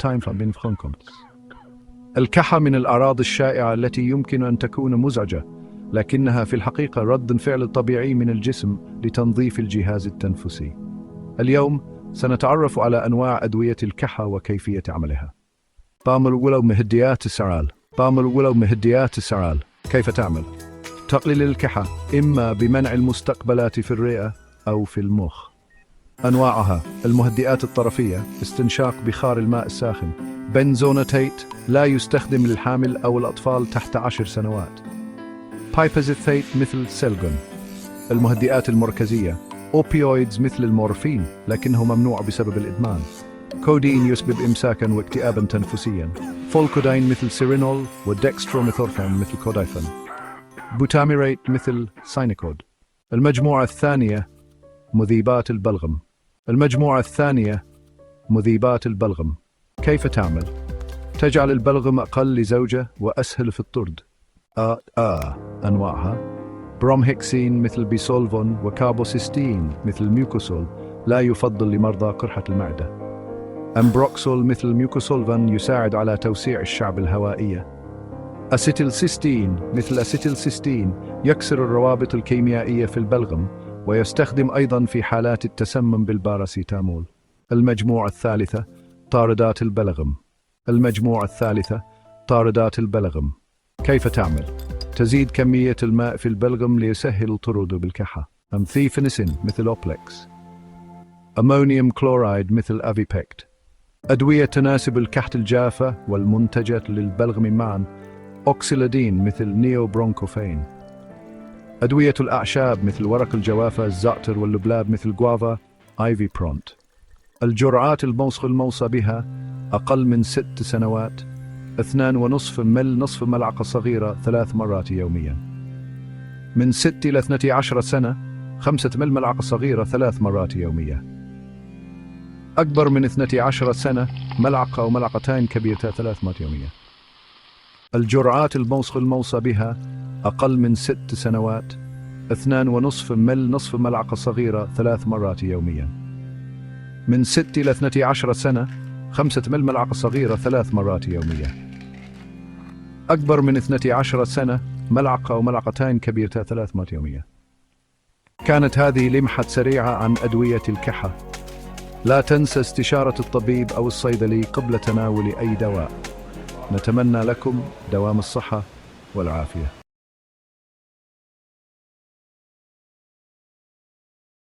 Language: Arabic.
time بين فخنكم. الكحة من الأعراض الشائعة التي يمكن أن تكون مزعجة، لكنها في الحقيقة رد فعل طبيعي من الجسم لتنظيف الجهاز التنفسي. اليوم سنتعرف على أنواع أدوية الكحة وكيفية عملها. مهدئات السعال. كيف تعمل؟ تقليل الكحة إما بمنع المستقبلات في الرئة أو في المخ. أنواعها: المهدئات الطرفية، استنشاق بخار الماء الساخن. بنزوناتيت، لا يستخدم للحامل أو الأطفال تحت 10 سنوات. بايبازيثيت مثل سيلجون. المهدئات المركزية، أوبيويدز مثل المورفين لكنه ممنوع بسبب الإدمان. كودين يسبب إمساكا واكتئابا تنفسيا. فولكودين مثل سيرينول، ودكستروميثورفان مثل كودايفن. بوتاميريت مثل ساينيكود. المجموعة الثانية مذيبات البلغم. كيف تعمل؟ تجعل البلغم أقل لزوجة وأسهل في الطرد. أنواعها: برومهيكسين مثل بيسولفون، وكاربوسيستين مثل ميوكوسول، لا يفضل لمرضى قرحة المعدة. أمبروكسول مثل ميوكوسولفان، يساعد على توسيع الشعب الهوائية. أسيتيلسيستين مثل أسيتيلسيستين، يكسر الروابط الكيميائية في البلغم، ويستخدم أيضا في حالات التسمم بالباراسيتامول. المجموعة الثالثة طاردات البلغم. كيف تعمل؟ تزيد كمية الماء في البلغم ليسهل الطرود بالكحة. أمثيفينيسين مثل أوبلكس. أمونيوم كلورايد مثل أفيبكت. أدوية تناسب الكحة الجافة والمنتجة للبلغم معا: أوكسيلادين مثل نيوبرونكوفين. أدوية الأعشاب مثل ورق الجوافة، الزعتر واللبلاب مثل جوافا، آيفي برونت. الجرعات الموصى بها: أقل من 6 سنوات، 2.5 مل، نصف ملعقة صغيرة 3 مرات يوميا. من 6 إلى 12 سنة، 5 مل، ملعقة صغيرة 3 مرات يوميا. أكبر من 12 سنة، ملعقة أو ملعقتين كبيرتان 3 مرات يوميا. الجرعات الموصى بها: أقل من 6 سنوات، 2.5 مل، نصف ملعقة صغيرة 3 مرات يوميا. من 6 إلى 12 سنة، 5 مل، ملعقة صغيرة 3 مرات يوميا. أكبر من 12 سنة، ملعقة أو ملعقتين كبيرتان 3 مرات يوميا. كانت هذه لمحة سريعة عن أدوية الكحة. لا تنسى استشارة الطبيب أو الصيدلي قبل تناول أي دواء. نتمنى لكم دوام الصحة والعافية.